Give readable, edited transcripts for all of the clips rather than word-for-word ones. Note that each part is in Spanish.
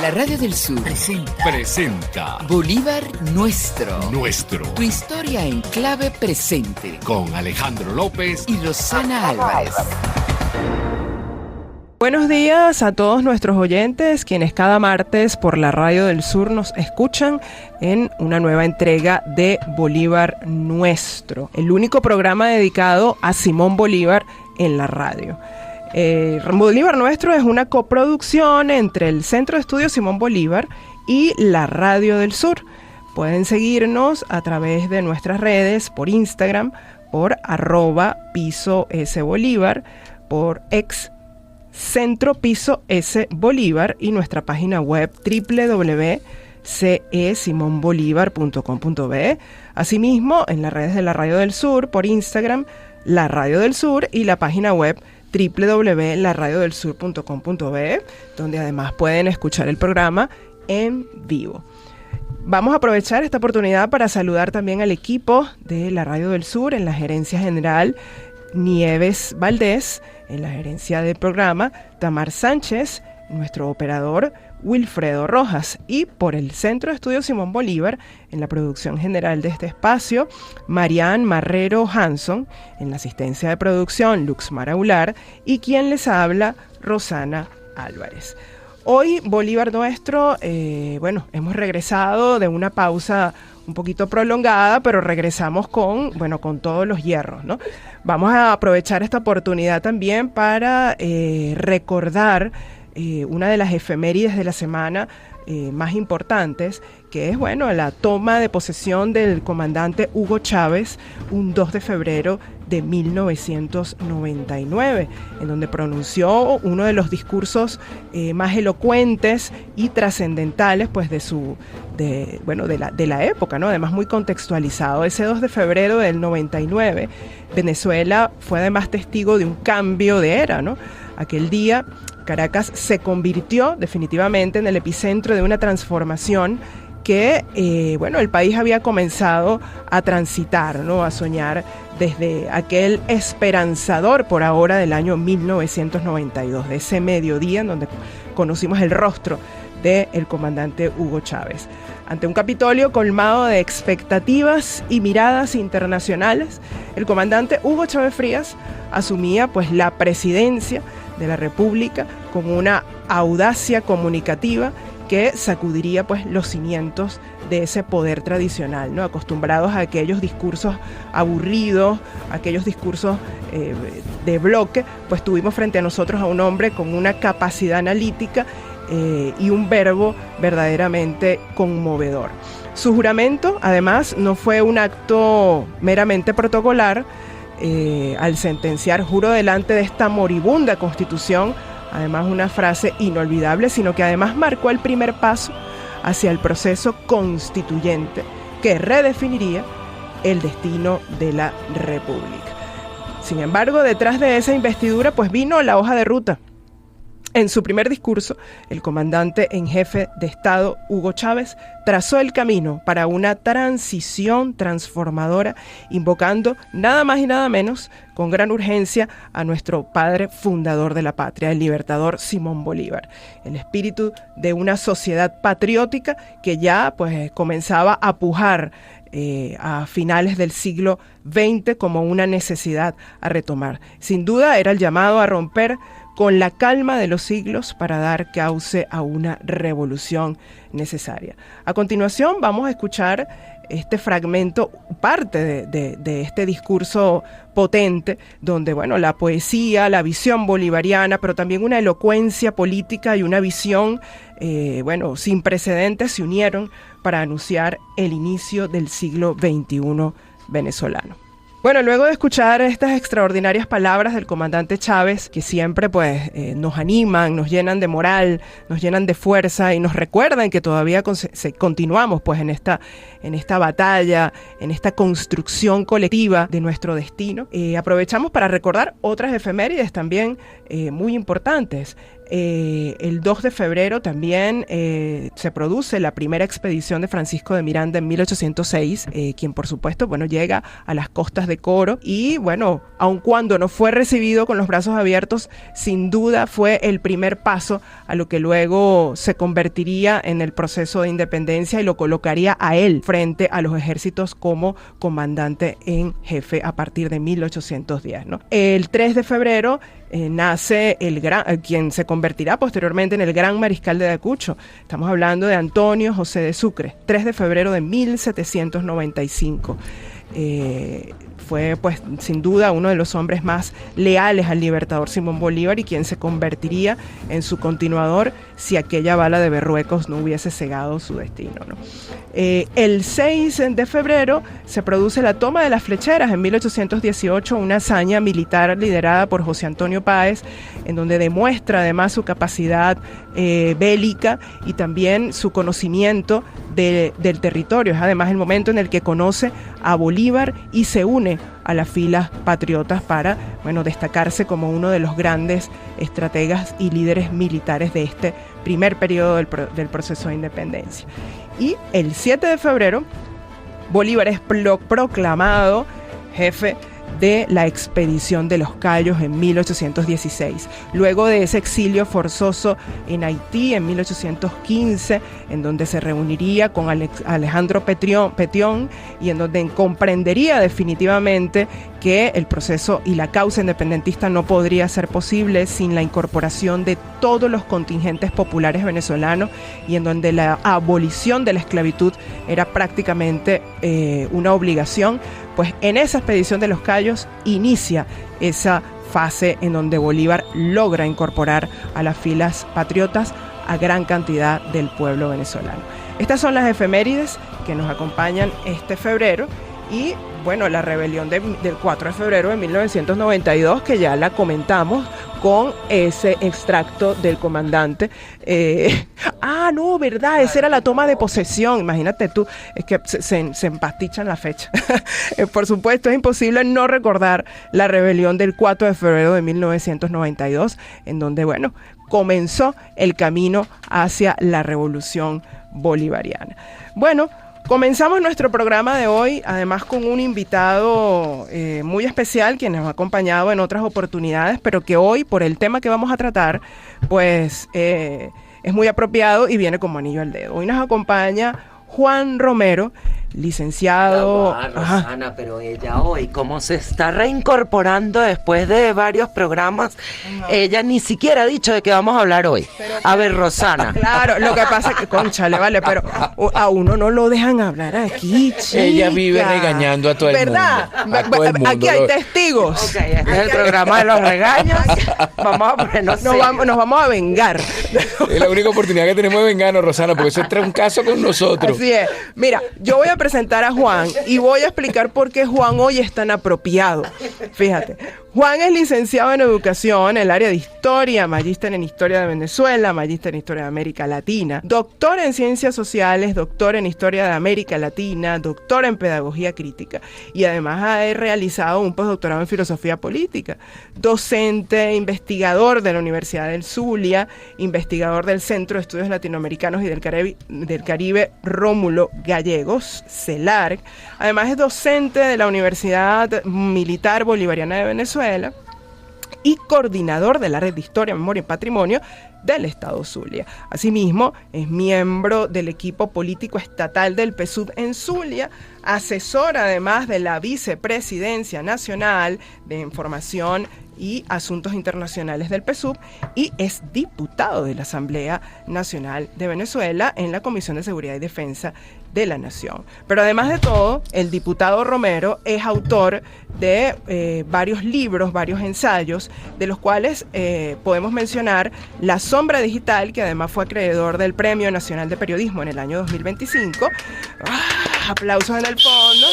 La Radio del Sur presenta Bolívar Nuestro. Tu historia en clave presente. Con Alejandro López y Rosana Álvarez. Buenos días a todos nuestros oyentes, quienes cada martes por la Radio del Sur nos escuchan en una nueva entrega de Bolívar Nuestro, el único programa dedicado a Simón Bolívar en la radio. Bolívar Nuestro es una coproducción entre el Centro de Estudios Simón Bolívar y la Radio del Sur. Pueden seguirnos a través de nuestras redes, por Instagram, por @piso_s_bolívar, por ex Centro Piso S Bolívar y nuestra página web www.cesimonbolivar.com.be. Asimismo, en las redes de la Radio del Sur, por Instagram, la Radio del Sur y la página web www.laradiodelsur.com.be, donde además pueden escuchar el programa en vivo. Vamos a aprovechar esta oportunidad para saludar también al equipo de la Radio del Sur en la gerencia general, Nieves Valdés, en la gerencia del programa, Tamar Sánchez, nuestro operador Wilfredo Rojas, y por el Centro de Estudios Simón Bolívar, en la producción general de este espacio, Marian Marrero Hanson, en la asistencia de producción, Luxmar Aular, y quien les habla, Rosana Álvarez. Hoy, Bolívar Nuestro, hemos regresado de una pausa un poquito prolongada, pero regresamos con todos los hierros, ¿no? Vamos a aprovechar esta oportunidad también para recordar una de las efemérides de la semana más importantes, que es la toma de posesión del comandante Hugo Chávez un 2 de febrero de 1999, en donde pronunció uno de los discursos más elocuentes y trascendentales de la época, ¿no? Además muy contextualizado. Ese 2 de febrero del 99, Venezuela fue además testigo de un cambio de era, ¿no? Aquel día Caracas se convirtió definitivamente en el epicentro de una transformación que el país había comenzado a transitar, ¿no? A soñar desde aquel esperanzador por ahora del año 1992, de ese mediodía en donde conocimos el rostro del comandante Hugo Chávez. Ante un Capitolio colmado de expectativas y miradas internacionales, el comandante Hugo Chávez Frías asumía la presidencia de la República con una audacia comunicativa que sacudiría los cimientos de ese poder tradicional, ¿no? Acostumbrados a aquellos discursos aburridos, aquellos discursos de bloque, tuvimos frente a nosotros a un hombre con una capacidad analítica y un verbo verdaderamente conmovedor. Su juramento, además, no fue un acto meramente protocolar. Al sentenciar, juro delante de esta moribunda Constitución, además una frase inolvidable, sino que además marcó el primer paso hacia el proceso constituyente que redefiniría el destino de la República. Sin embargo, detrás de esa investidura vino la hoja de ruta. En su primer discurso, el comandante en jefe de Estado, Hugo Chávez, trazó el camino para una transición transformadora, invocando nada más y nada menos, con gran urgencia, a nuestro padre fundador de la patria, el libertador Simón Bolívar. El espíritu de una sociedad patriótica que ya comenzaba a pujar a finales del siglo XX como una necesidad a retomar. Sin duda era el llamado a romper con la calma de los siglos para dar cauce a una revolución necesaria. A continuación vamos a escuchar este fragmento, parte de este discurso potente, donde la poesía, la visión bolivariana, pero también una elocuencia política y una visión sin precedentes se unieron para anunciar el inicio del siglo XXI venezolano. Luego de escuchar estas extraordinarias palabras del comandante Chávez, que siempre nos animan, nos llenan de moral, nos llenan de fuerza y nos recuerdan que todavía continuamos en esta batalla, en esta construcción colectiva de nuestro destino, aprovechamos para recordar otras efemérides también muy importantes. El 2 de febrero también se produce la primera expedición de Francisco de Miranda en 1806, quien por supuesto, bueno, llega a las costas de Coro y, bueno, aun cuando no fue recibido con los brazos abiertos, sin duda fue el primer paso a lo que luego se convertiría en el proceso de independencia y lo colocaría a él frente a los ejércitos como comandante en jefe a partir de 1810, ¿no? El 3 de febrero nace quien se convertirá posteriormente en el gran mariscal de Ayacucho. Estamos hablando de Antonio José de Sucre, 3 de febrero de 1795. Fue pues sin duda uno de los hombres más leales al libertador Simón Bolívar y quien se convertiría en su continuador si aquella bala de Berruecos no hubiese cegado su destino, ¿no? El 6 de febrero se produce la toma de las Flecheras en 1818, una hazaña militar liderada por José Antonio Páez, en donde demuestra además su capacidad bélica y también su conocimiento del territorio. Es además el momento en el que conoce a Bolívar y se une a las filas patriotas para, bueno, destacarse como uno de los grandes estrategas y líderes militares de este primer periodo del proceso de independencia. Y el 7 de febrero, Bolívar es proclamado jefe de la expedición de los Cayos en 1816. Luego de ese exilio forzoso en Haití en 1815, en donde se reuniría con Alejandro Petión y en donde comprendería definitivamente que el proceso y la causa independentista no podría ser posible sin la incorporación de todos los contingentes populares venezolanos y en donde la abolición de la esclavitud era prácticamente una obligación. Pues en esa expedición de los Cayos inicia esa fase en donde Bolívar logra incorporar a las filas patriotas a gran cantidad del pueblo venezolano. Estas son las efemérides que nos acompañan este febrero y, bueno, la rebelión del 4 de febrero de 1992, que ya la comentamos con ese extracto del comandante. No, verdad, esa era la toma de posesión. Imagínate tú, es que se empastichan la fecha. Por supuesto, es imposible no recordar la rebelión del 4 de febrero de 1992, en donde, bueno, comenzó el camino hacia la revolución bolivariana. Bueno, comenzamos nuestro programa de hoy, además con un invitado muy especial, quien nos ha acompañado en otras oportunidades, pero que hoy, por el tema que vamos a tratar, pues es muy apropiado y viene como anillo al dedo. Hoy nos acompaña Juan Romero, licenciado... Rosana, pero ella hoy, como se está reincorporando después de varios programas, ella ni siquiera ha dicho de qué vamos a hablar hoy. A ver, Rosana. Claro, lo que pasa es que, cónchale, vale, pero a uno no lo dejan hablar aquí, chica. Ella vive regañando a todo el mundo. ¿Verdad? A todo el mundo. Aquí hay testigos. Ok, este es el programa de los regaños. Vamos a ponernos nos vamos a vengar. Es la única oportunidad que tenemos de vengarnos, Rosana, porque eso trae un caso con nosotros. Así es. Mira, yo voy a presentar a Juan y voy a explicar por qué Juan hoy es tan apropiado. Fíjate, Juan es licenciado en Educación en el área de Historia, magíster en Historia de Venezuela, magíster en Historia de América Latina, doctor en Ciencias Sociales, doctor en Historia de América Latina, doctor en Pedagogía Crítica y además ha realizado un postdoctorado en Filosofía Política, docente, investigador de la Universidad del Zulia, investigador del Centro de Estudios Latinoamericanos y del Caribe Rómulo Gallegos, CELARC. Además es docente de la Universidad Militar Bolivariana de Venezuela y coordinador de la Red de Historia, Memoria y Patrimonio del Estado Zulia. Asimismo, es miembro del equipo político estatal del PSUV en Zulia, asesor además de la Vicepresidencia Nacional de Información y Asuntos Internacionales del PSUV y es diputado de la Asamblea Nacional de Venezuela en la Comisión de Seguridad y Defensa de la Nación. Pero además de todo, el diputado Romero es autor de varios libros, varios ensayos, de los cuales podemos mencionar La Sombra Digital, que además fue acreedor del Premio Nacional de Periodismo en el año 2025. Aplausos en el fondo.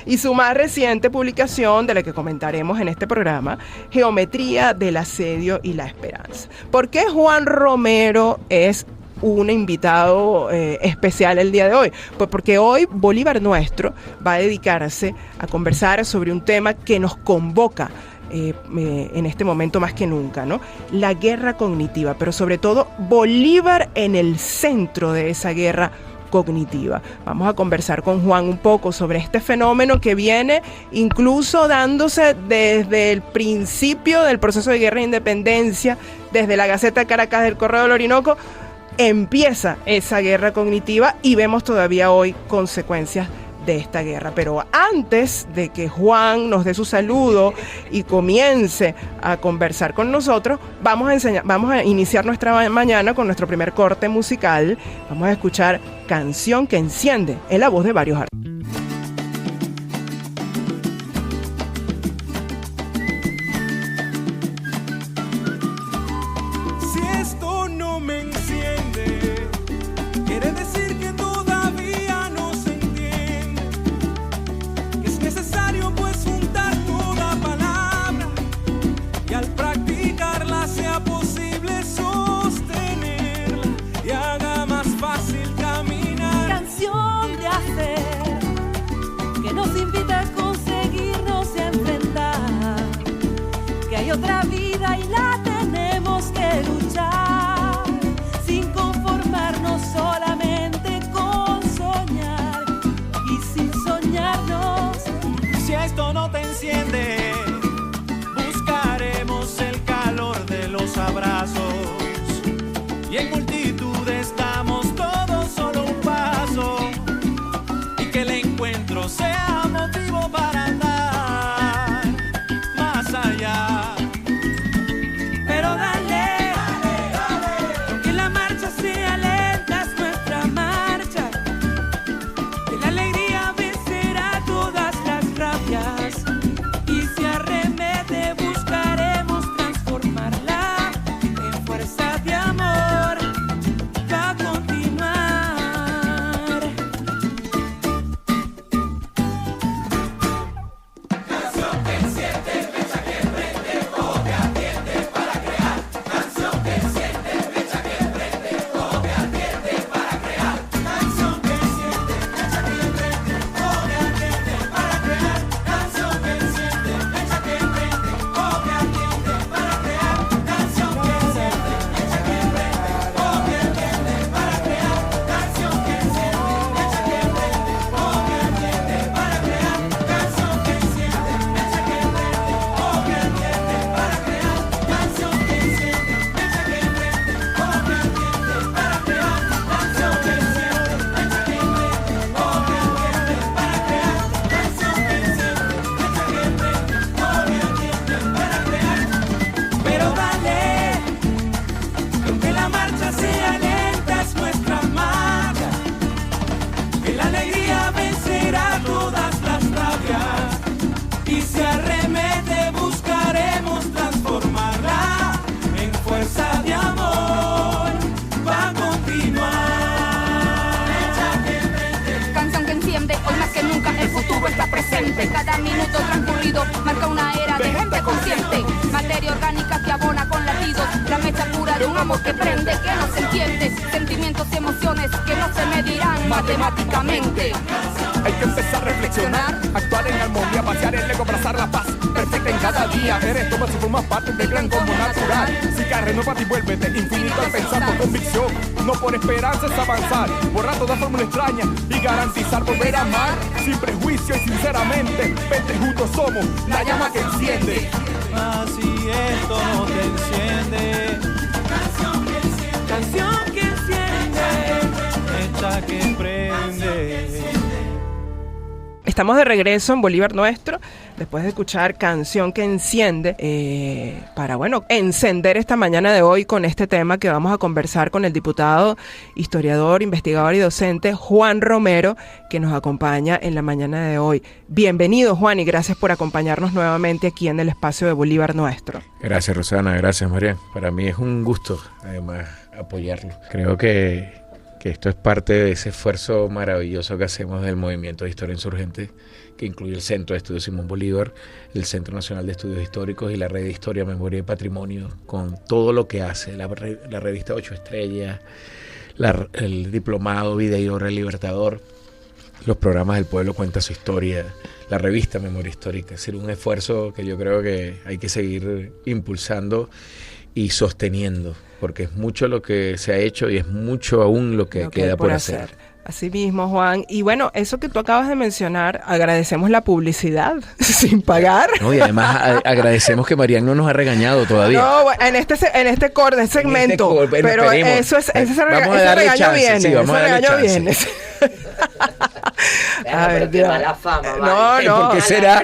Y su más reciente publicación, de la que comentaremos en este programa, Geometría del Asedio y la Esperanza. ¿Por qué Juan Romero es un invitado especial el día de hoy? Pues porque hoy Bolívar Nuestro va a dedicarse a conversar sobre un tema que nos convoca en este momento más que nunca, ¿no? La guerra cognitiva, pero sobre todo Bolívar en el centro de esa guerra cognitiva. Vamos a conversar con Juan un poco sobre este fenómeno que viene incluso dándose desde el principio del proceso de guerra de independencia, desde la Gaceta de Caracas del Correo del Orinoco. Empieza esa guerra cognitiva y vemos todavía hoy consecuencias de esta guerra. Pero antes de que Juan nos dé su saludo y comience a conversar con nosotros, vamos a iniciar nuestra mañana con nuestro primer corte musical. Vamos a escuchar Canción que Enciende, en la voz de varios artistas. Si esto no me enciende, quiere decir que todavía no se entiende, que es necesario pues juntar toda palabra y al practicarla sea posible sostenerla y haga más fácil caminar. Canción de hacer que nos invita a conseguirnos y a enfrentar que hay otra vida y la tenemos que luchar sin conformarnos solamente con soñar y sin soñarnos. Si esto no te enciende, buscaremos el calor de los abrazos y en multitud estamos todos solo un paso y que el encuentro sea motivo para andar más allá. Pero dale, aunque la marcha sea lenta es nuestra marcha, que la alegría vencerá todas las rabias y si arremete buscaremos transformarla en fuerza de amor para continuar. Pero dale, aunque la marcha sea lenta es nuestra marcha, que la alegría vencerá todas las rabias y si arremete buscaremos transformarla en fuerza de amor para continuar. Canción que enciende, hoy más que nunca el futuro está presente. Cada minuto transcurrido marca una era de gente consciente. Materia orgánica que abona con latidos, la mecha pura de un amor que prende, que no se entiende. Sentimientos y emociones que no se medirán matemáticamente. Hay que empezar a reflexionar, actuar en armonía, pasear el ego, abrazar la paz perfecta en cada día. Eres como si formas parte del gran combo natural. Si renuévate y vuélvete infinito al pensar por convicción. No por esperanza es avanzar, borrar toda fórmula extraña y garantizar volver a amar sin prejuicio y sinceramente. Vente juntos somos la llama que enciende. Así esto no te enciende. Canción que enciende, hecha que prende. Estamos de regreso en Bolívar Nuestro, después de escuchar Canción que Enciende, para, bueno, encender esta mañana de hoy con este tema que vamos a conversar con el diputado, historiador, investigador y docente Juan Romero, que nos acompaña en la mañana de hoy. Bienvenido, Juan, y gracias por acompañarnos nuevamente aquí en el espacio de Bolívar Nuestro. Gracias, Rosana, gracias, María. Para mí es un gusto, además, apoyarlo. Creo que esto es parte de ese esfuerzo maravilloso que hacemos del Movimiento de Historia Insurgente, que incluye el Centro de Estudios Simón Bolívar, el Centro Nacional de Estudios Históricos y la Red de Historia, Memoria y Patrimonio, con todo lo que hace la revista 8 Estrellas, el diplomado Videíro Libertador, los programas del pueblo Cuenta su historia, la revista Memoria Histórica. Es decir, un esfuerzo que yo creo que hay que seguir impulsando y sosteniendo, porque es mucho lo que se ha hecho y es mucho aún lo que queda por hacer. Así mismo, Juan. Y bueno, eso que tú acabas de mencionar, agradecemos la publicidad sin pagar. No, y además agradecemos que Marian no nos ha regañado todavía. No, en este segmento. Pero eso es, ese regaño viene. Sí, vamos a darle chance. A ver, qué mala fama, vale. No. ¿Por qué será?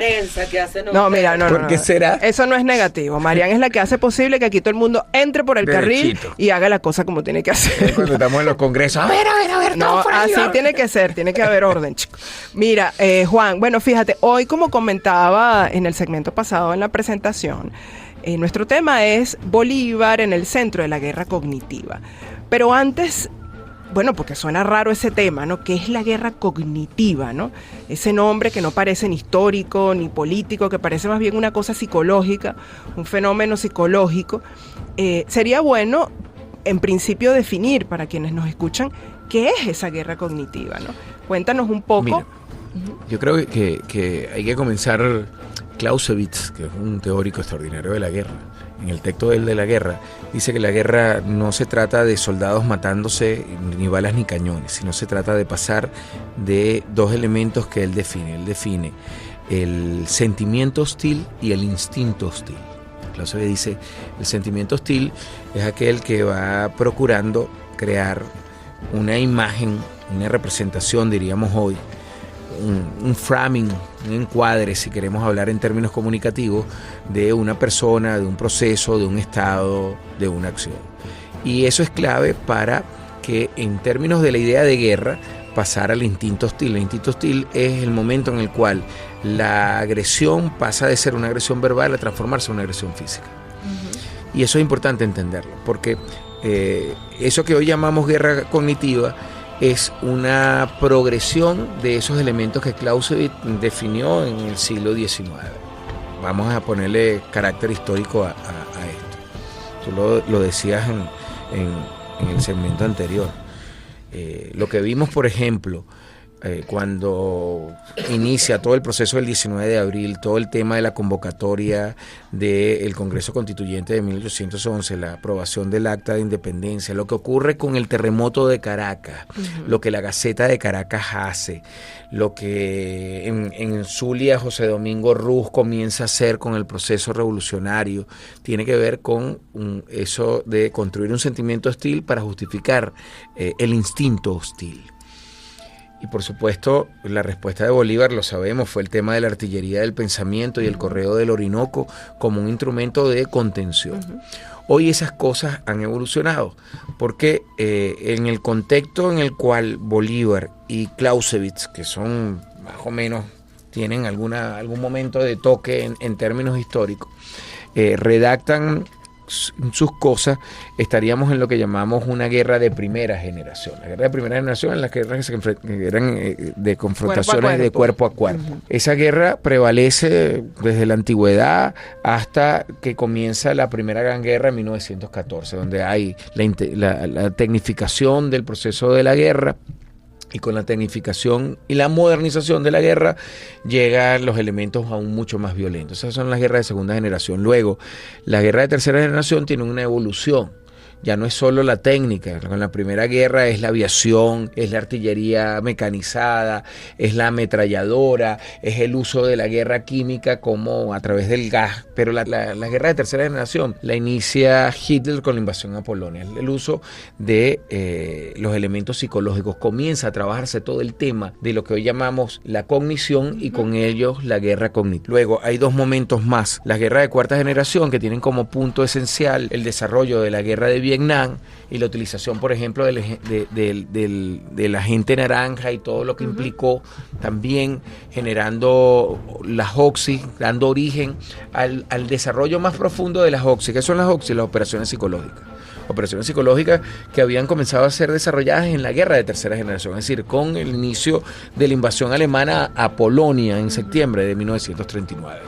No, mira, no. ¿Por qué será? Eso no es negativo. Marian es la que hace posible que aquí todo el mundo entre por el carril y haga la cosa como tiene que hacer. Cuando estamos en los congresos, a ver. No, así tiene que ser, tiene que haber orden, chicos. Mira, Juan, bueno, fíjate, hoy como comentaba en el segmento pasado en la presentación, nuestro tema es Bolívar en el centro de la guerra cognitiva. Pero antes, bueno, porque suena raro ese tema, ¿no? ¿Qué es la guerra cognitiva, no? Ese nombre que no parece ni histórico ni político, que parece más bien una cosa psicológica, un fenómeno psicológico. Sería bueno, en principio, definir para quienes nos escuchan qué es esa guerra cognitiva, ¿no? Cuéntanos un poco. Mira, yo creo que hay que comenzar. Clausewitz, que es un teórico extraordinario de la guerra, en el texto de la guerra, dice que la guerra no se trata de soldados matándose, ni balas ni cañones, sino se trata de pasar de dos elementos que él define. Él define el sentimiento hostil y el instinto hostil. Clausewitz dice, el sentimiento hostil es aquel que va procurando crear una imagen, una representación, diríamos hoy, un framing, un encuadre, si queremos hablar en términos comunicativos, de una persona, de un proceso, de un estado, de una acción. Y eso es clave para que, en términos de la idea de guerra, pasar al instinto hostil. El instinto hostil es el momento en el cual la agresión pasa de ser una agresión verbal a transformarse en una agresión física. Uh-huh. Y eso es importante entenderlo, porque eso que hoy llamamos guerra cognitiva es una progresión de esos elementos que Clausewitz definió en el siglo XIX. Vamos a ponerle carácter histórico a esto. Tú lo decías en el segmento anterior. Lo que vimos, por ejemplo, cuando inicia todo el proceso del 19 de abril, todo el tema de la convocatoria del Congreso Constituyente de 1811, la aprobación del Acta de Independencia, lo que ocurre con el terremoto de Caracas, lo que la Gaceta de Caracas hace, lo que en Zulia José Domingo Ruz comienza a hacer con el proceso revolucionario, tiene que ver con eso de construir un sentimiento hostil para justificar el instinto hostil. Y por supuesto, la respuesta de Bolívar, lo sabemos, fue el tema de la artillería del pensamiento y el correo del Orinoco como un instrumento de contención. Uh-huh. Hoy esas cosas han evolucionado, porque en el contexto en el cual Bolívar y Clausewitz, que son más o menos, tienen algún momento de toque en términos históricos, redactan sus cosas, estaríamos en lo que llamamos una guerra de primera generación. La guerra de primera generación en las guerras que eran de confrontaciones de cuerpo a cuerpo. Uh-huh. Esa guerra prevalece desde la antigüedad hasta que comienza la primera gran guerra en 1914, donde hay la tecnificación del proceso de la guerra. Y con la tecnificación y la modernización de la guerra llegan los elementos aún mucho más violentos. Esas son las guerras de segunda generación. Luego, la guerra de tercera generación tiene una evolución. Ya no es solo la técnica. Con la primera guerra es la aviación, es la artillería mecanizada, es la ametralladora, es el uso de la guerra química como a través del gas. Pero la guerra de tercera generación la inicia Hitler con la invasión a Polonia. El uso de los elementos psicológicos. Comienza a trabajarse todo el tema de lo que hoy llamamos la cognición y con ellos la guerra cognitiva. Luego hay dos momentos más. La guerra de cuarta generación, que tienen como punto esencial el desarrollo de la guerra de Vietnam y la utilización, por ejemplo, de la gente naranja y todo lo que implicó, también generando las OXI, dando origen al desarrollo más profundo de las OXI. ¿Qué son las OXI? Las operaciones psicológicas. Operaciones psicológicas que habían comenzado a ser desarrolladas en la guerra de tercera generación, es decir, con el inicio de la invasión alemana a Polonia en septiembre de 1939.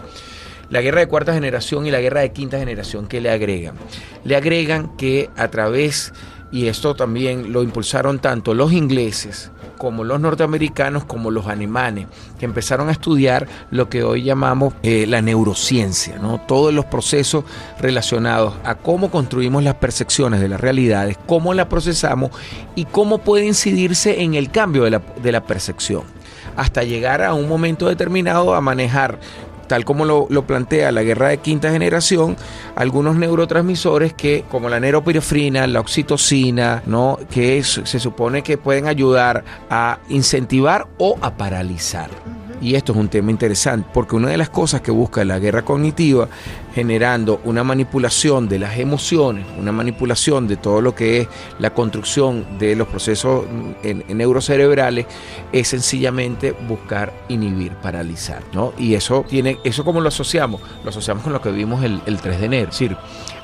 La guerra de cuarta generación y la guerra de quinta generación, ¿qué le agregan? Le agregan que a través, y esto también lo impulsaron tanto los ingleses como los norteamericanos, como los alemanes, que empezaron a estudiar lo que hoy llamamos la neurociencia, ¿no? Todos los procesos relacionados a cómo construimos las percepciones de las realidades, cómo las procesamos y cómo puede incidirse en el cambio de la percepción, hasta llegar a un momento determinado a manejar, tal como lo plantea la guerra de quinta generación, algunos neurotransmisores que, como la neuropirefrina, la oxitocina, ¿no? Que se supone que pueden ayudar a incentivar o a paralizar. Y esto es un tema interesante, porque una de las cosas que busca la guerra cognitiva, generando una manipulación de las emociones, una manipulación de todo lo que es la construcción de los procesos en neurocerebrales, es sencillamente buscar inhibir, paralizar, ¿no? Y eso como lo asociamos con lo que vimos el 3 de enero. Es decir,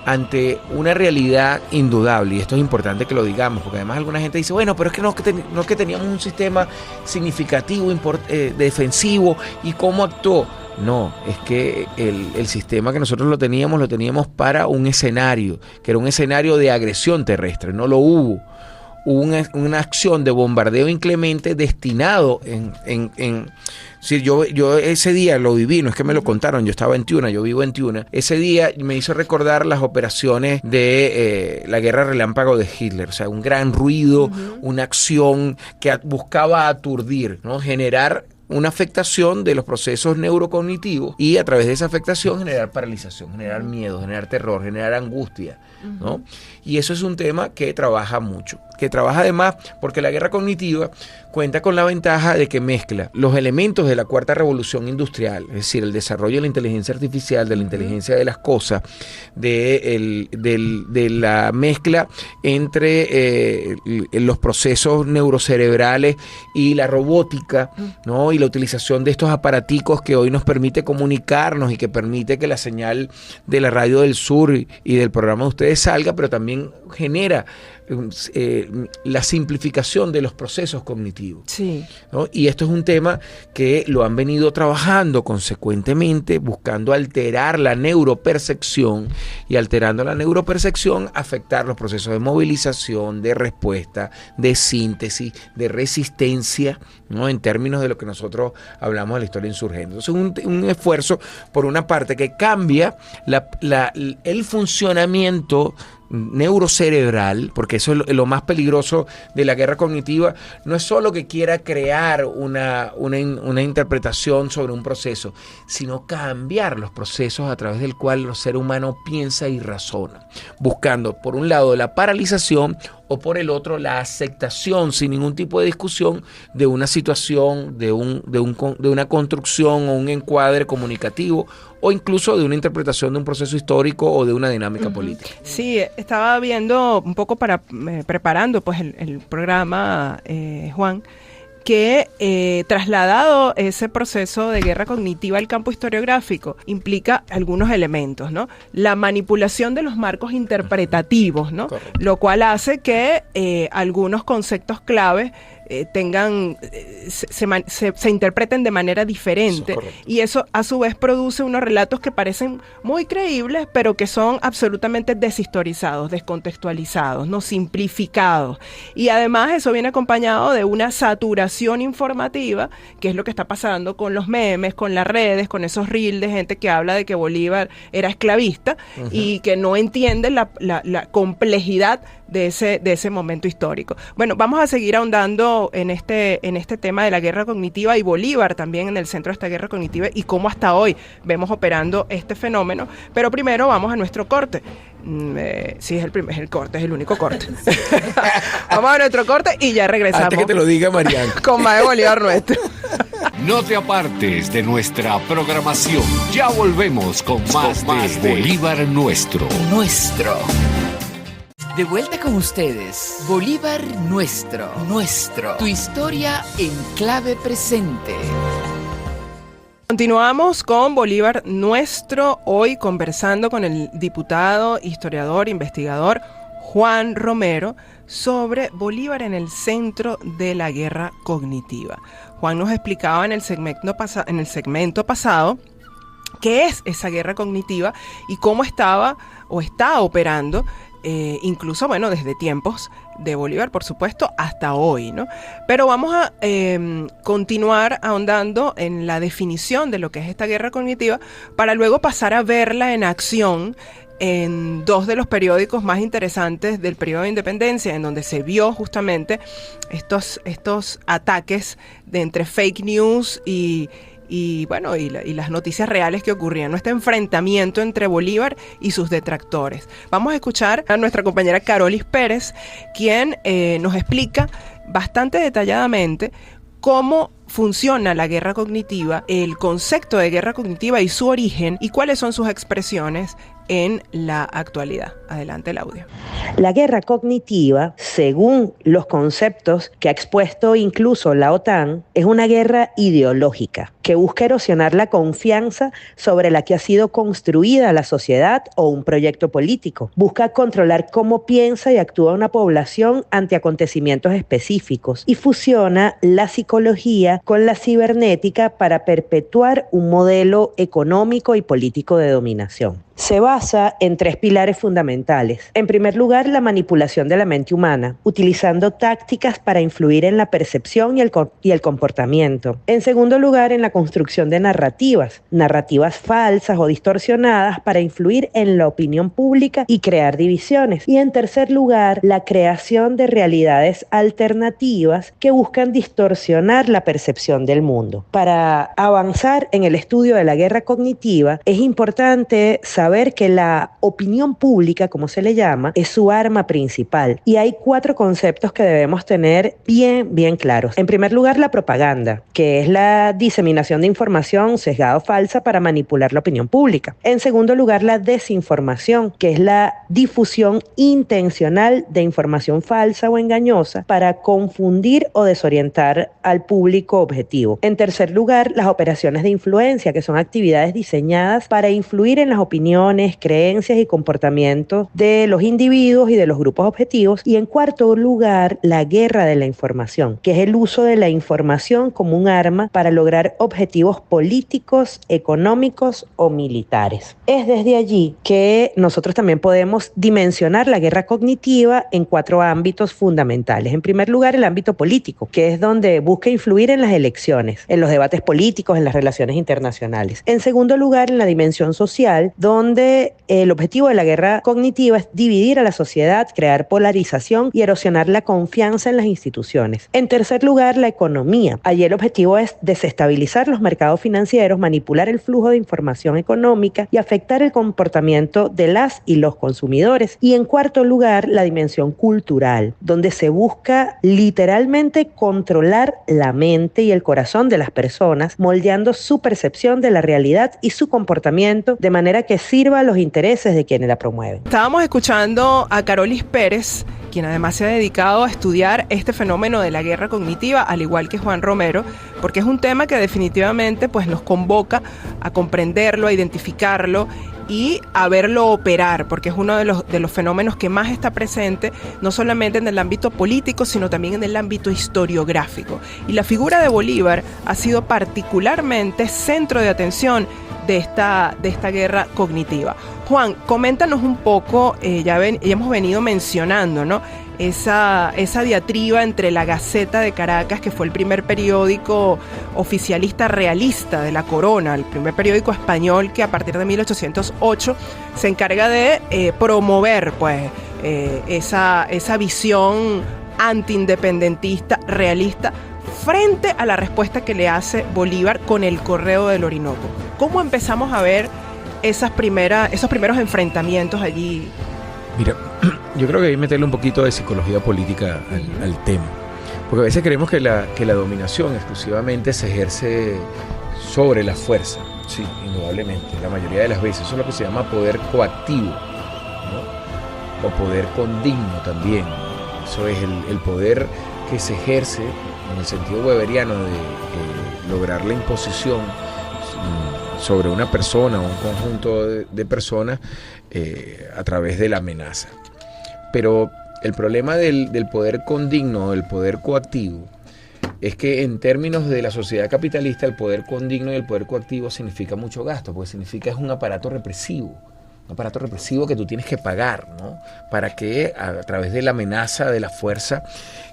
ante una realidad indudable, y esto es importante que lo digamos, porque además alguna gente dice, bueno, pero es que no es que teníamos un sistema significativo, defensivo, y cómo actuó. No, es que el sistema que nosotros lo teníamos para un escenario, que era un escenario de agresión terrestre, no lo hubo. Hubo una acción de bombardeo inclemente destinado sí, yo ese día lo viví, no es que me lo contaron, yo estaba en Tiuna, yo vivo en Tiuna. Ese día me hizo recordar las operaciones de la guerra relámpago de Hitler, o sea, un gran ruido, una acción que buscaba aturdir, ¿no? Generar una afectación de los procesos neurocognitivos y a través de esa afectación generar paralización, generar miedo, generar terror, generar angustia, ¿no? Y eso es un tema que trabaja mucho, que trabaja además porque la guerra cognitiva cuenta con la ventaja de que mezcla los elementos de la cuarta revolución industrial, es decir, el desarrollo de la inteligencia artificial, de la inteligencia de las cosas, de la mezcla entre los procesos neurocerebrales y la robótica, ¿no? Y la utilización de estos aparaticos que hoy nos permite comunicarnos y que permite que la señal de la Radio del Sur y del programa de ustedes salga, pero también genera la simplificación de los procesos cognitivos. Sí. ¿No? Y esto es un tema que lo han venido trabajando consecuentemente, buscando alterar la neuropercepción, y alterando la neuropercepción, afectar los procesos de movilización, de respuesta, de síntesis, de resistencia, ¿no? En términos de lo que nosotros hablamos de la historia insurgente. Entonces, un esfuerzo, por una parte, que cambia el funcionamiento neurocerebral, porque eso es lo más peligroso de la guerra cognitiva. No es solo que quiera crear una interpretación sobre un proceso, sino cambiar los procesos a través del cual el ser humano piensa y razona, buscando por un lado la paralización o por el otro la aceptación sin ningún tipo de discusión de una situación, de una construcción o un encuadre comunicativo, o incluso de una interpretación de un proceso histórico o de una dinámica política. Sí, estaba viendo un poco preparando pues el programa, Juan, que trasladado ese proceso de guerra cognitiva al campo historiográfico implica algunos elementos, ¿no? La manipulación de los marcos interpretativos, ¿no? Correcto. Lo cual hace que algunos conceptos clave se interpreten de manera diferente, y eso a su vez produce unos relatos que parecen muy creíbles, pero que son absolutamente deshistorizados, descontextualizados, no simplificados, y además eso viene acompañado de una saturación informativa, que es lo que está pasando con los memes, con las redes, con esos reels de gente que habla de que Bolívar era esclavista y que no entiende la complejidad de ese momento histórico. Bueno, vamos a seguir ahondando en este tema de la guerra cognitiva, y Bolívar también en el centro de esta guerra cognitiva, y cómo hasta hoy vemos operando este fenómeno. Pero primero vamos a nuestro corte. Sí, es el corte, es el único corte. Vamos a nuestro corte y ya regresamos. Antes que te lo diga Mariana. Con más de Bolívar nuestro. No te apartes de nuestra programación. Ya volvemos con más de Bolívar Nuestro. Nuestro. De vuelta con ustedes, Bolívar Nuestro. Tu historia en clave presente. Continuamos con Bolívar Nuestro, hoy conversando con el diputado, historiador, investigador Juan Romero sobre Bolívar en el centro de la guerra cognitiva. Juan nos explicaba en el segmento pasado qué es esa guerra cognitiva y cómo estaba o está operando, incluso, bueno, desde tiempos de Bolívar, por supuesto, hasta hoy, ¿no? Pero vamos a continuar ahondando en la definición de lo que es esta guerra cognitiva para luego pasar a verla en acción en dos de los periódicos más interesantes del periodo de independencia, en donde se vio justamente estos ataques de entre fake news y las noticias reales que ocurrían, ¿no? Este enfrentamiento entre Bolívar y sus detractores. Vamos a escuchar a nuestra compañera Carolis Pérez, quien nos explica bastante detalladamente cómo funciona la guerra cognitiva, el concepto de guerra cognitiva y su origen, y cuáles son sus expresiones en la actualidad. Adelante el audio. La guerra cognitiva, según los conceptos que ha expuesto incluso la OTAN, es una guerra ideológica que busca erosionar la confianza sobre la que ha sido construida la sociedad o un proyecto político. Busca controlar cómo piensa y actúa una población ante acontecimientos específicos y fusiona la psicología con la cibernética para perpetuar un modelo económico y político de dominación. Se basa en 3 pilares fundamentales. En primer lugar, la manipulación de la mente humana, utilizando tácticas para influir en la percepción y el comportamiento. En segundo lugar, en la construcción de narrativas falsas o distorsionadas para influir en la opinión pública y crear divisiones. Y en tercer lugar, la creación de realidades alternativas que buscan distorsionar la percepción del mundo. Para avanzar en el estudio de la guerra cognitiva, es importante saber que la opinión pública, como se le llama, es su arma principal. Y hay 4 conceptos que debemos tener bien claros. En primer lugar, la propaganda, que es la diseminación de información sesgada o falsa para manipular la opinión pública. En segundo lugar, la desinformación, que es la difusión intencional de información falsa o engañosa para confundir o desorientar al público objetivo. En tercer lugar, las operaciones de influencia, que son actividades diseñadas para influir en las opiniones, creencias y comportamientos de los individuos y de los grupos objetivos. Y en cuarto lugar, la guerra de la información, que es el uso de la información como un arma para lograr objetivos políticos, económicos o militares. Es desde allí que nosotros también podemos dimensionar la guerra cognitiva en 4 ámbitos fundamentales. En primer lugar, el ámbito político, que es donde busca influir en las elecciones, en los debates políticos, en las relaciones internacionales. En segundo lugar, en la dimensión social, donde el objetivo de la guerra cognitiva es dividir a la sociedad, crear polarización y erosionar la confianza en las instituciones. En tercer lugar, la economía. Allí el objetivo es desestabilizar los mercados financieros, manipular el flujo de información económica y afectar el comportamiento de las y los consumidores. Y en cuarto lugar, la dimensión cultural, donde se busca literalmente controlar la mente y el corazón de las personas, moldeando su percepción de la realidad y su comportamiento de manera que sirva a los intereses de quienes la promueven. Estábamos escuchando a Carolis Pérez, quien además se ha dedicado a estudiar este fenómeno de la guerra cognitiva, al igual que Juan Romero, porque es un tema que definitivamente pues, nos convoca a comprenderlo, a identificarlo y a verlo operar, porque es uno de los fenómenos que más está presente, no solamente en el ámbito político, sino también en el ámbito historiográfico. Y la figura de Bolívar ha sido particularmente centro de atención de esta guerra cognitiva. Juan, coméntanos un poco, ya hemos venido mencionando, ¿no?, esa diatriba entre la Gaceta de Caracas, que fue el primer periódico oficialista realista de la corona, el primer periódico español que a partir de 1808 se encarga de promover pues, esa visión antiindependentista, realista, frente a la respuesta que le hace Bolívar con el Correo del Orinoco. ¿Cómo empezamos a ver esos primeros enfrentamientos allí? Mira, yo creo que hay que meterle un poquito de psicología política al tema, porque a veces creemos que la dominación exclusivamente se ejerce sobre la fuerza. Sí, indudablemente, la mayoría de las veces. Eso es lo que se llama poder coactivo, ¿no? O poder condigno también. Eso es el poder que se ejerce en el sentido weberiano de lograr la imposición sobre una persona o un conjunto de personas a través de la amenaza. Pero el problema del poder condigno, del poder coactivo, es que en términos de la sociedad capitalista el poder condigno y el poder coactivo significa mucho gasto, porque significa es un aparato represivo, aparato represivo que tú tienes que pagar, ¿no? Para que a través de la amenaza, de la fuerza,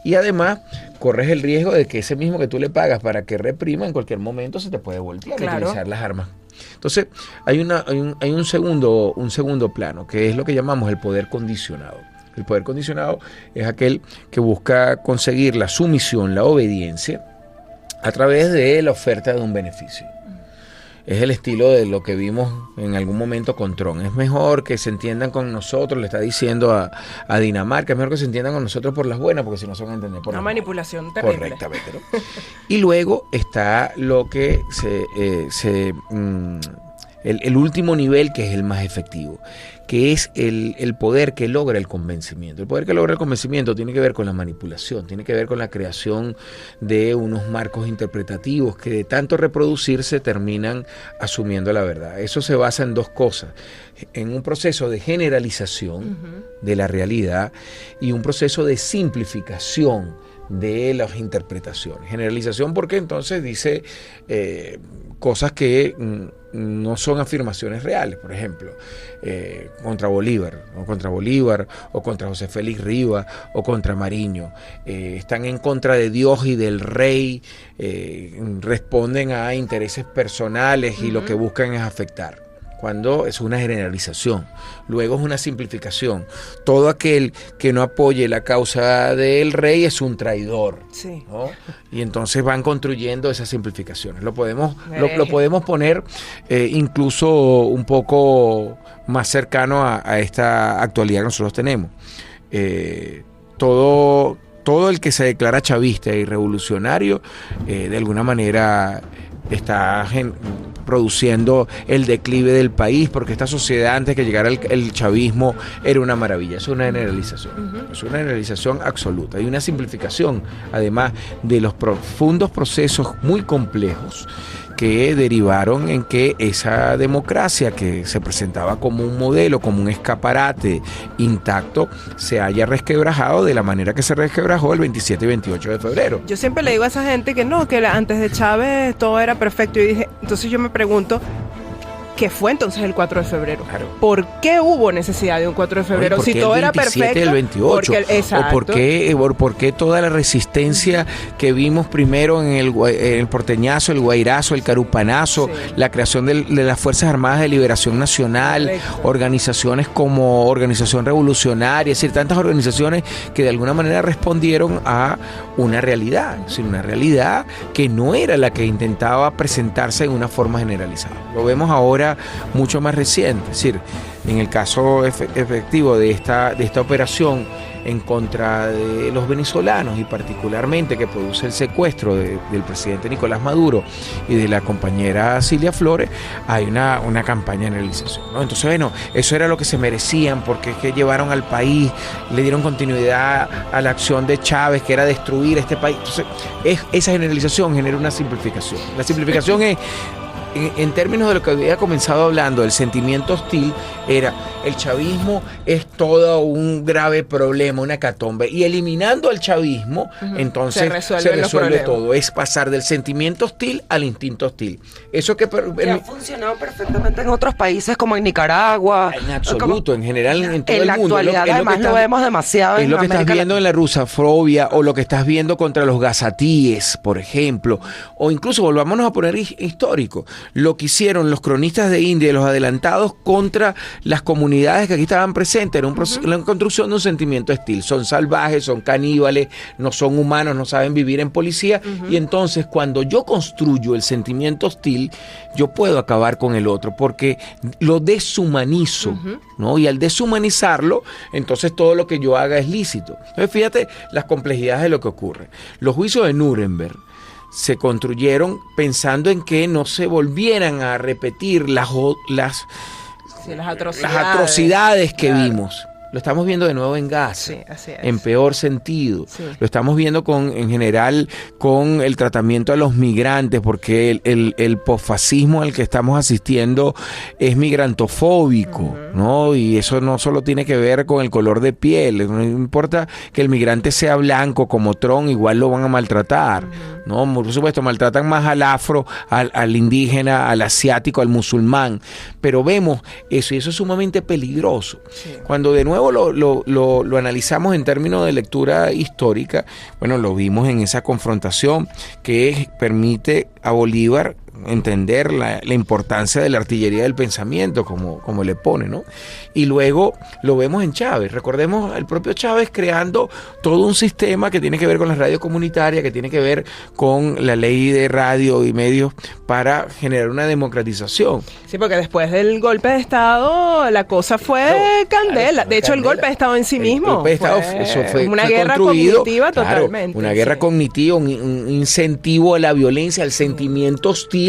y además corres el riesgo de que ese mismo que tú le pagas para que reprima, en cualquier momento se te puede voltear a utilizar las armas. Entonces, hay un segundo plano, que es lo que llamamos el poder condicionado. El poder condicionado es aquel que busca conseguir la sumisión, la obediencia, a través de la oferta de un beneficio. Es el estilo de lo que vimos en algún momento con Trump. Es mejor que se entiendan con nosotros, le está diciendo a Dinamarca, es mejor que se entiendan con nosotros por las buenas, porque si no se van a entender por las malas. Una manipulación terrible. Correctamente, ¿no? Y luego está lo que el último nivel, que es el más efectivo, que es el poder que logra el convencimiento. El poder que logra el convencimiento tiene que ver con la manipulación, tiene que ver con la creación de unos marcos interpretativos que de tanto reproducirse terminan asumiendo la verdad. Eso se basa en dos cosas: en un proceso de generalización de la realidad y un proceso de simplificación de las interpretaciones. Generalización porque entonces dice cosas que no son afirmaciones reales. Por ejemplo, contra Bolívar, o contra José Félix Rivas, o contra Mariño. Están en contra de Dios y del rey, responden a intereses personales y lo que buscan es afectar. Cuando es una generalización, luego es una simplificación. Todo aquel que no apoye la causa del rey es un traidor, ¿no? Y entonces van construyendo esas simplificaciones. Lo podemos poner incluso un poco más cercano a esta actualidad que nosotros tenemos. Todo el que se declara chavista y revolucionario, de alguna manera está produciendo el declive del país, porque esta sociedad, antes que llegara el chavismo, era una maravilla. Es una generalización, es una generalización absoluta. Hay una simplificación, además de los profundos procesos muy complejos que derivaron en que esa democracia que se presentaba como un modelo, como un escaparate intacto, se haya resquebrajado de la manera que se resquebrajó el 27 y 28 de febrero. Yo siempre le digo a esa gente que no, que antes de Chávez todo era perfecto. Y dije, entonces yo me pregunto, ¿qué fue entonces el 4 de febrero? Claro. ¿Por qué hubo necesidad de un 4 de febrero? Si todo era perfecto. El 28, exacto. ¿O por qué toda la resistencia que vimos primero en el porteñazo, el guairazo, el carupanazo, la creación de las Fuerzas Armadas de Liberación Nacional, organizaciones como Organización Revolucionaria, es decir, tantas organizaciones que de alguna manera respondieron a una realidad, es decir, una realidad que no era la que intentaba presentarse en una forma generalizada. Lo vemos ahora mucho más reciente, es decir, en el caso efectivo de esta operación en contra de los venezolanos y particularmente que produce el secuestro del presidente Nicolás Maduro y de la compañera Cilia Flores, hay una campaña de generalización, ¿no? Entonces, bueno, eso era lo que se merecían porque es que llevaron al país, le dieron continuidad a la acción de Chávez, que era destruir este país. Entonces, esa generalización genera una simplificación. La simplificación es, en términos de lo que había comenzado hablando, el sentimiento hostil era: el chavismo es todo un grave problema, una hecatombe, y eliminando al chavismo, entonces se resuelve todo. Es pasar del sentimiento hostil al instinto hostil. Eso que ha funcionado perfectamente en otros países como en Nicaragua. En absoluto, en general, en todo el mundo. En la actualidad, además, lo vemos demasiado. Es lo que estás viendo en la rusafobia, o lo que estás viendo contra los gazatíes, por ejemplo, o incluso, volvámonos a poner histórico, lo que hicieron los cronistas de India y los adelantados contra las comunidades que aquí estaban presentes. Era la construcción de un sentimiento hostil. Son salvajes, son caníbales, no son humanos, no saben vivir en policía. Y entonces, cuando yo construyo el sentimiento hostil, yo puedo acabar con el otro porque lo deshumanizo, ¿no? Y al deshumanizarlo, entonces todo lo que yo haga es lícito. Entonces, fíjate las complejidades de lo que ocurre. Los juicios de Nuremberg se construyeron pensando en que no se volvieran a repetir las atrocidades que vimos. lo estamos viendo de nuevo en Gaza, Sí, así es. en peor sentido. Sí. Lo estamos viendo en general con el tratamiento a los migrantes, porque el posfascismo al que estamos asistiendo es migrantofóbico, ¿no? Y eso no solo tiene que ver con el color de piel, no importa que el migrante sea blanco como Trump, igual lo van a maltratar, ¿no? Por supuesto, maltratan más al afro, al indígena, al asiático, al musulmán, pero vemos eso y eso es sumamente peligroso. Sí. Cuando de nuevo lo analizamos en términos de lectura histórica, bueno, lo vimos en esa confrontación que permite a Bolívar entender la importancia de la artillería del pensamiento, como le pone, ¿no? Y luego lo vemos en Chávez. Recordemos al propio Chávez creando todo un sistema que tiene que ver con las radios comunitarias, que tiene que ver con la ley de radio y medios para generar una democratización. Sí, porque después del golpe de Estado la cosa fue candela. De hecho, el golpe de Estado en sí mismo El golpe de Estado, eso fue una fue guerra construido, cognitiva claro, totalmente. una guerra sí. cognitiva, un incentivo a la violencia, al sentimiento hostil,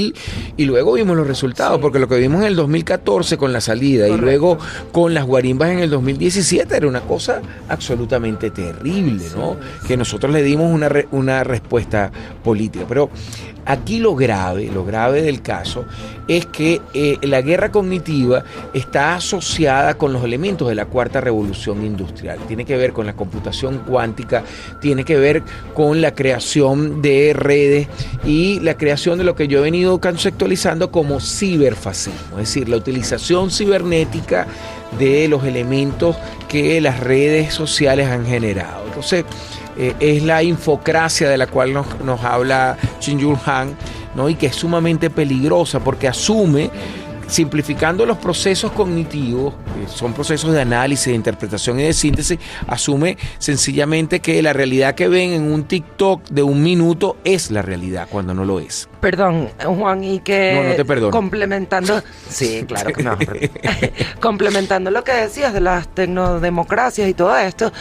y luego vimos los resultados, Sí. porque lo que vimos en el 2014 con la salida Correcto. y luego con las guarimbas en el 2017 era una cosa absolutamente terrible, ¿no? Que nosotros le dimos una respuesta política. Pero aquí lo grave del caso es que la guerra cognitiva está asociada con los elementos de la cuarta revolución industrial. Tiene que ver con la computación cuántica, tiene que ver con la creación de redes y la creación de lo que yo he venido conceptualizando como ciberfascismo, es decir, la utilización cibernética de los elementos que las redes sociales han generado. Entonces, es la infocracia de la cual nos habla Shin-Yul Han, ¿no? Y que es sumamente peligrosa porque asume, simplificando los procesos cognitivos, que son procesos de análisis, de interpretación y de síntesis, asume sencillamente que la realidad que ven en un TikTok de 1 minuto es la realidad, cuando no lo es. Perdón, Juan, y que No te perdono. complementando, sí, claro que no, complementando lo que decías de las tecnodemocracias y todo esto,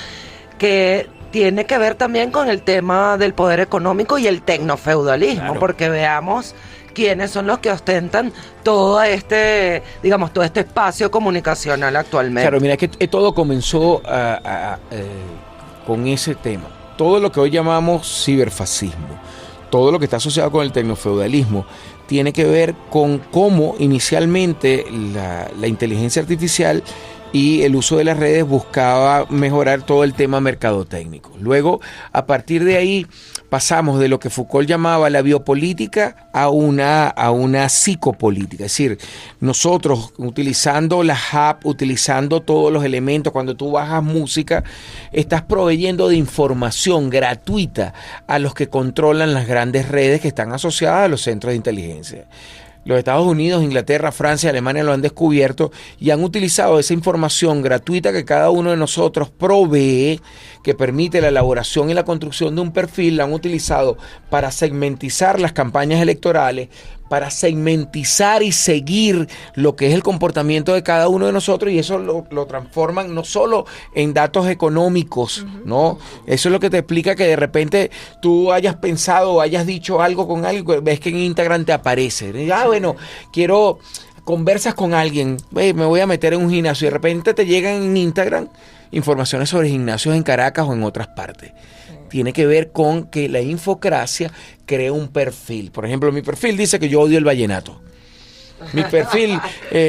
que tiene que ver también con el tema del poder económico y el tecnofeudalismo, Claro. porque veamos quiénes son los que ostentan todo este espacio comunicacional actualmente. Claro, mira que todo comenzó con ese tema. Todo lo que hoy llamamos ciberfascismo, todo lo que está asociado con el tecnofeudalismo, tiene que ver con cómo inicialmente la inteligencia artificial y el uso de las redes buscaba mejorar todo el tema mercadotécnico. Luego, a partir de ahí, pasamos de lo que Foucault llamaba la biopolítica a una psicopolítica. Es decir, nosotros utilizando las apps, utilizando todos los elementos, cuando tú bajas música, estás proveyendo de información gratuita a los que controlan las grandes redes que están asociadas a los centros de inteligencia. Los Estados Unidos, Inglaterra, Francia, Alemania lo han descubierto y han utilizado esa información gratuita que cada uno de nosotros provee, que permite la elaboración y la construcción de un perfil, la han utilizado para segmentizar las campañas electorales, para segmentizar y seguir lo que es el comportamiento de cada uno de nosotros, y eso lo transforman no solo en datos económicos, ¿no? Eso es lo que te explica que de repente tú hayas pensado o hayas dicho algo con alguien, ves que en Instagram te aparece. Bueno, conversas con alguien, me voy a meter en un gimnasio y de repente te llegan en Instagram informaciones sobre gimnasios en Caracas o en otras partes. Tiene que ver con que la infocracia crea un perfil. Por ejemplo, mi perfil dice que yo odio el vallenato. Mi perfil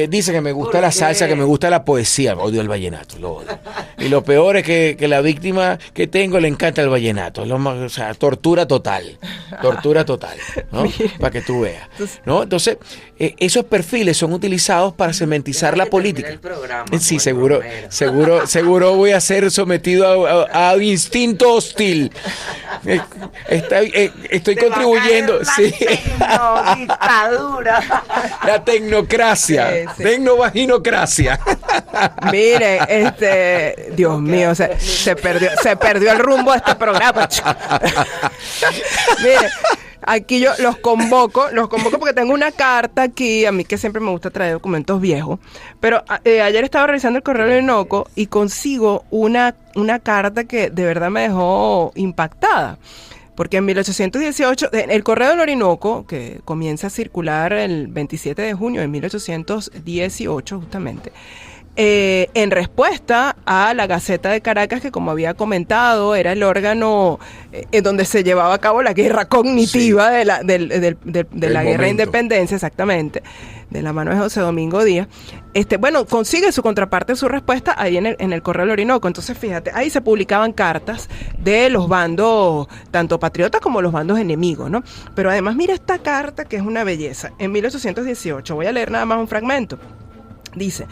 dice que me gusta la salsa, que me gusta la poesía. Odio el vallenato, lo odio. Y lo peor es que la víctima que tengo le encanta el vallenato. O sea, tortura total, ¿no? Para que tú veas, ¿no? Entonces, esos perfiles son utilizados para cementizar la política. Sí, seguro voy a ser sometido a instinto hostil. Estoy contribuyendo. Sí. Dictadura. La tecnocracia, Sí. tecnovaginocracia. Mire, Dios mío, se perdió el rumbo de este programa. Mire, aquí yo los convoco porque tengo una carta aquí, a mí que siempre me gusta traer documentos viejos, pero ayer estaba revisando el correo del Orinoco y consigo una carta que de verdad me dejó impactada. Porque en 1818, el correo del Orinoco, que comienza a circular el 27 de junio de 1818 justamente, en respuesta a la Gaceta de Caracas, que como había comentado, era el órgano en donde se llevaba a cabo la guerra cognitiva de la guerra de independencia, exactamente, de la mano de José Domingo Díaz. Consigue su contraparte, su respuesta ahí en el Correo del Orinoco. Entonces, fíjate, ahí se publicaban cartas de los bandos, tanto patriotas como los bandos enemigos, ¿no? Pero además, mira esta carta que es una belleza. En 1818, voy a leer nada más un fragmento. Dice: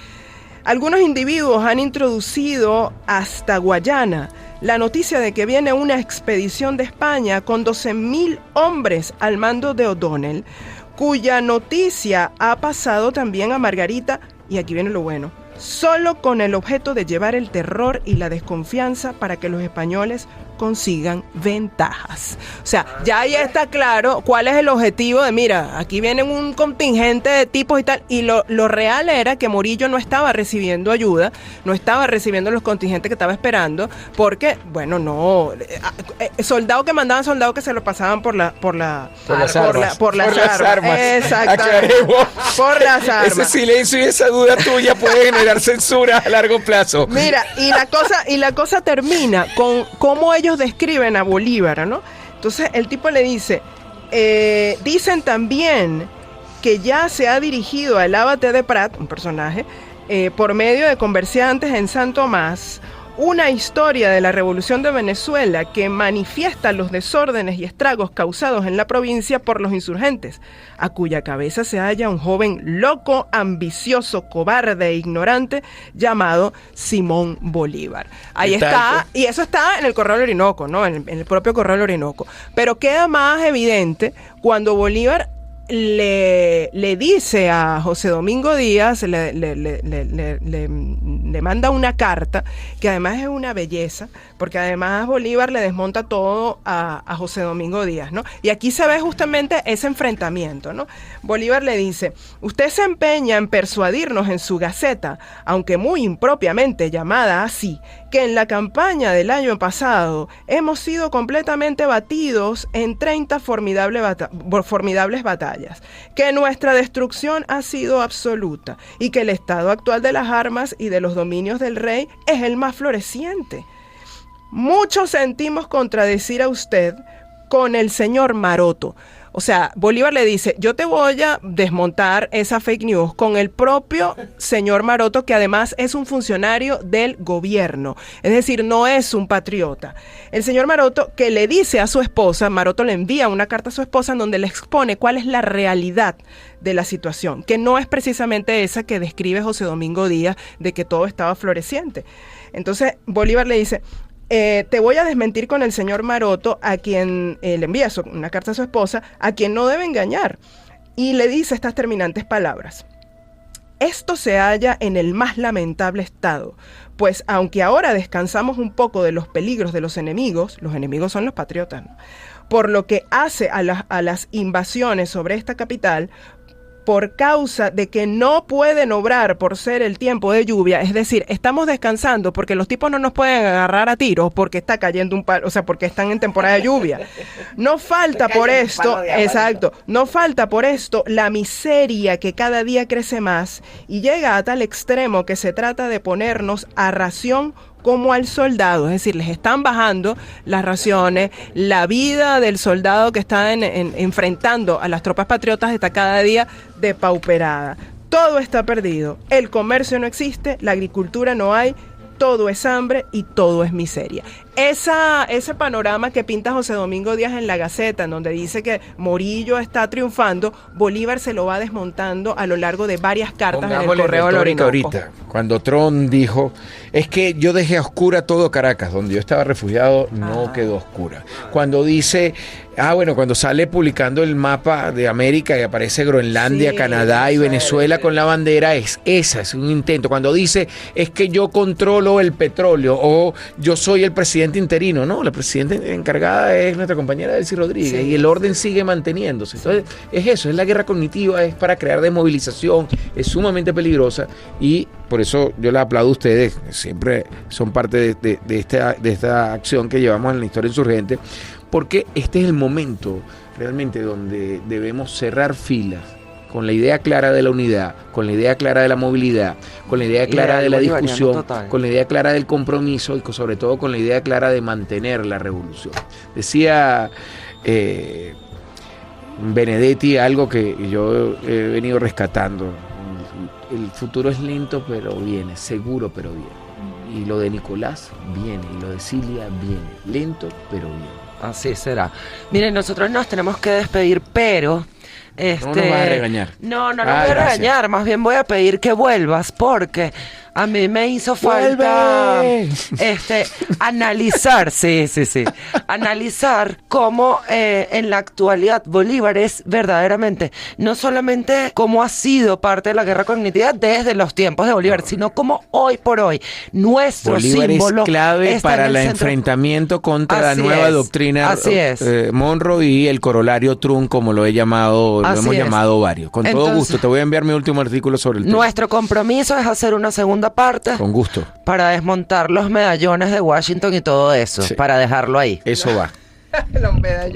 algunos individuos han introducido hasta Guayana la noticia de que viene una expedición de España con 12,000 hombres al mando de O'Donnell, cuya noticia ha pasado también a Margarita, y aquí viene lo bueno, solo con el objeto de llevar el terror y la desconfianza para que los españoles consigan ventajas. O sea, ya ahí está claro cuál es el objetivo de, mira, aquí vienen un contingente de tipos y tal, y lo real era que Morillo no estaba recibiendo ayuda, no estaba recibiendo los contingentes que estaba esperando, porque, soldados que mandaban soldados que se lo pasaban por las armas. Exactamente. Por las armas. Ese silencio y esa duda tuya puede generar censura a largo plazo. Mira, y la cosa termina con cómo ellos describen a Bolívar, ¿no? Entonces el tipo le dice, dicen también que ya se ha dirigido al abate de Prat, un personaje, por medio de comerciantes en San Tomás, una historia de la Revolución de Venezuela que manifiesta los desórdenes y estragos causados en la provincia por los insurgentes, a cuya cabeza se halla un joven loco, ambicioso, cobarde e ignorante llamado Simón Bolívar. Ahí está, y eso está en el Correo del Orinoco, ¿no? En el propio Correo del Orinoco. Pero queda más evidente cuando Bolívar le dice a José Domingo Díaz, le manda una carta que además es una belleza, porque además Bolívar le desmonta todo a José Domingo Díaz, ¿no? Y aquí se ve justamente ese enfrentamiento, ¿no? Bolívar le dice: usted se empeña en persuadirnos en su Gaceta, aunque muy impropiamente llamada así, que en la campaña del año pasado hemos sido completamente batidos en 30 formidables batallas, que nuestra destrucción ha sido absoluta y que el estado actual de las armas y de los dominios del rey es el más floreciente. Mucho sentimos contradecir a usted con el señor Maroto. O sea, Bolívar le dice: yo te voy a desmontar esa fake news con el propio señor Maroto, que además es un funcionario del gobierno, es decir, no es un patriota. El señor Maroto, que le dice a su esposa, Maroto le envía una carta a su esposa en donde le expone cuál es la realidad de la situación, que no es precisamente esa que describe José Domingo Díaz, de que todo estaba floreciente. Entonces Bolívar le dice: te voy a desmentir con el señor Maroto, a quien le envía una carta a su esposa, a quien no debe engañar, y le dice estas terminantes palabras: esto se halla en el más lamentable estado, pues aunque ahora descansamos un poco de los peligros de los enemigos son los patriotas, ¿no? Por lo que hace a las invasiones sobre esta capital, por causa de que no pueden obrar por ser el tiempo de lluvia, es decir, estamos descansando porque los tipos no nos pueden agarrar a tiros porque está cayendo un palo, o sea, porque están en temporada de lluvia. No falta por esto, exacto, no falta por esto la miseria que cada día crece más y llega a tal extremo que se trata de ponernos a ración como al soldado, es decir, les están bajando las raciones, la vida del soldado que está enfrentando a las tropas patriotas está cada día depauperada. Todo está perdido, el comercio no existe, la agricultura no hay, todo es hambre y todo es miseria. Ese panorama que pinta José Domingo Díaz en la Gaceta, en donde dice que Morillo está triunfando, Bolívar se lo va desmontando a lo largo de varias cartas en el Correo del Orinoco. Ahorita, cuando Trump dijo: es que yo dejé a oscura todo Caracas, donde yo estaba refugiado no quedó oscura. Cuando dice, cuando sale publicando el mapa de América y aparece Groenlandia, Canadá y Venezuela con la bandera, es un intento. Cuando dice, es que yo controlo el petróleo o yo soy el presidente interino, no, la presidenta encargada es nuestra compañera Delcy Rodríguez, y el orden sigue manteniéndose. Entonces es eso, es la guerra cognitiva, es para crear desmovilización, es sumamente peligrosa, y por eso yo les aplaudo a ustedes, siempre son parte de esta acción que llevamos en la historia insurgente, porque este es el momento realmente donde debemos cerrar filas con la idea clara de la unidad, con la idea clara de la movilidad, con la idea clara de la discusión, con la idea clara del compromiso y sobre todo con la idea clara de mantener la revolución. Decía Benedetti algo que yo he venido rescatando: el futuro es lento pero viene, seguro pero viene. Y lo de Nicolás viene, y lo de Cilia viene, lento pero viene. Así será. Miren, nosotros nos tenemos que despedir, pero no nos vas a regañar. No voy a regañar, más bien voy a pedir que vuelvas, porque a mí me hizo falta analizar, analizar cómo en la actualidad Bolívar es verdaderamente, no solamente cómo ha sido parte de la guerra cognitiva desde los tiempos de Bolívar, sino cómo hoy por hoy nuestro Bolívar símbolo es clave para el enfrentamiento contra la nueva doctrina Monroe y el corolario Trump, como lo hemos llamado varios. Con todo gusto, te voy a enviar mi último artículo sobre el tema. Nuestro compromiso es hacer una segunda parte. Con gusto. Para desmontar los medallones de Washington y todo eso, para dejarlo ahí. Eso va.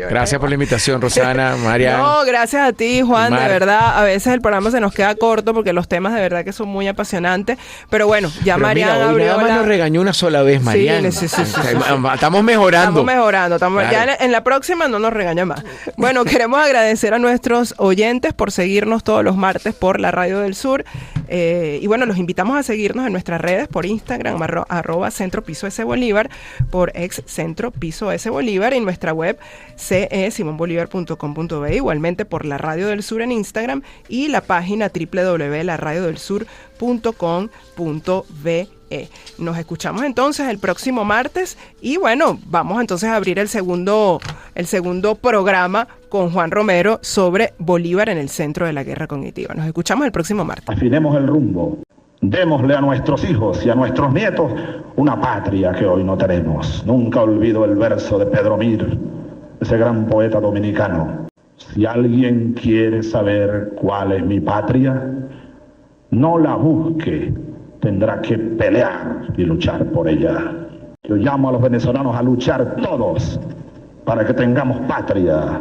Gracias por la invitación, Rosana, Marian. No, gracias a ti, Juan, de verdad. A veces el programa se nos queda corto porque los temas de verdad que son muy apasionantes. Pero bueno, ya Marian abrió. Nada más nos regañó una sola vez, Marian. Sí. Estamos mejorando. Claro. Ya en la próxima no nos regaña más. Bueno, queremos agradecer a nuestros oyentes por seguirnos todos los martes por la Radio del Sur. Y bueno, los invitamos a seguirnos en nuestras redes por Instagram, @Centro Piso S Bolívar, por ex Centro Piso S Bolívar, y en nuestra web cesimondolivar.com.be, igualmente por la Radio del Sur en Instagram y la página www.laradiodelsur.com.be. Nos escuchamos entonces el próximo martes y bueno, vamos entonces a abrir el segundo programa con Juan Romero sobre Bolívar en el centro de la guerra cognitiva. Nos escuchamos el próximo martes. Afinemos el rumbo. Démosle a nuestros hijos y a nuestros nietos una patria que hoy no tenemos. Nunca olvido el verso de Pedro Mir, ese gran poeta dominicano. Si alguien quiere saber cuál es mi patria, no la busque, tendrá que pelear y luchar por ella. Yo llamo a los venezolanos a luchar todos para que tengamos patria,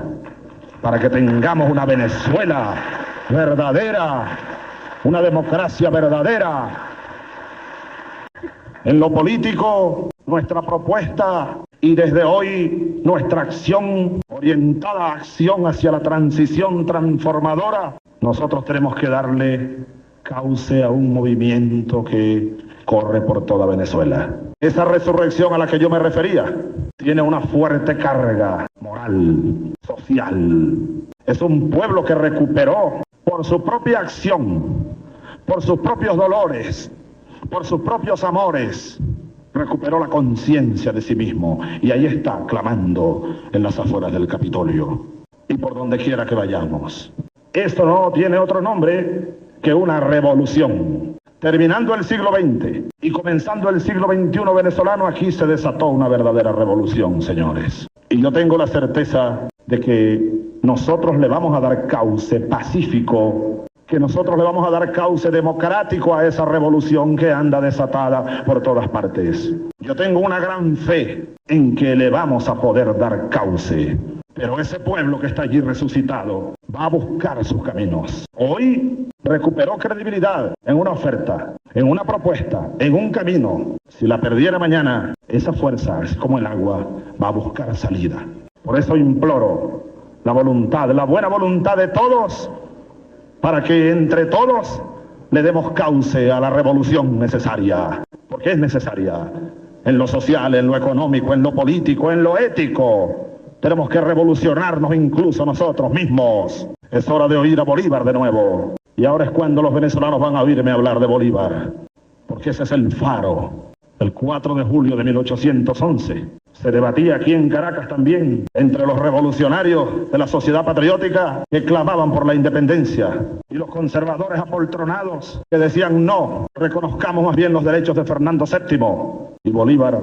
para que tengamos una Venezuela verdadera, una democracia verdadera. En lo político, nuestra propuesta y desde hoy nuestra acción, orientada a acción hacia la transición transformadora, nosotros tenemos que darle cauce a un movimiento que corre por toda Venezuela. Esa resurrección a la que yo me refería tiene una fuerte carga moral, social. Es un pueblo que recuperó por su propia acción, por sus propios dolores, por sus propios amores, recuperó la conciencia de sí mismo y ahí está clamando en las afueras del Capitolio y por donde quiera que vayamos. Esto no tiene otro nombre que una revolución. Terminando el siglo XX y comenzando el siglo XXI venezolano, aquí se desató una verdadera revolución, señores. Y yo tengo la certeza de que nosotros le vamos a dar cauce pacífico, que nosotros le vamos a dar cauce democrático a esa revolución que anda desatada por todas partes. Yo tengo una gran fe en que le vamos a poder dar cauce. Pero ese pueblo que está allí resucitado va a buscar sus caminos. Hoy recuperó credibilidad en una oferta, en una propuesta, en un camino. Si la perdiera mañana, esa fuerza es como el agua, va a buscar salida. Por eso imploro la buena voluntad de todos, para que entre todos le demos cauce a la revolución necesaria. Porque es necesaria en lo social, en lo económico, en lo político, en lo ético. Tenemos que revolucionarnos incluso nosotros mismos. Es hora de oír a Bolívar de nuevo. Y ahora es cuando los venezolanos van a oírme hablar de Bolívar. Porque ese es el faro. El 4 de julio de 1811 se debatía aquí en Caracas también entre los revolucionarios de la sociedad patriótica que clamaban por la independencia y los conservadores apoltronados que decían no, reconozcamos más bien los derechos de Fernando VII. Y Bolívar,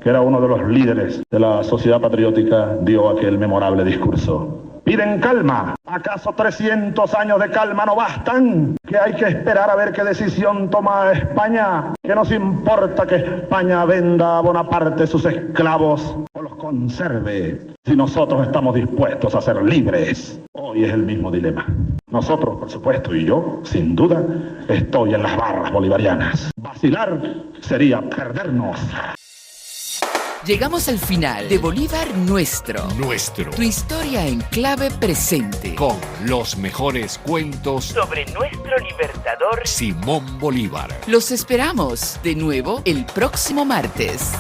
que era uno de los líderes de la sociedad patriótica, dio aquel memorable discurso. Piden calma. ¿Acaso 300 años de calma no bastan? ¿Que hay que esperar a ver qué decisión toma España? ¿Que nos importa que España venda a Bonaparte sus esclavos o los conserve si nosotros estamos dispuestos a ser libres? Hoy es el mismo dilema. Nosotros, por supuesto, y yo, sin duda, estoy en las barras bolivarianas. Vacilar sería perdernos. Llegamos al final de Bolívar Nuestro. Tu historia en clave presente. Con los mejores cuentos Sobre nuestro libertador Simón Bolívar. Los esperamos de nuevo el próximo martes.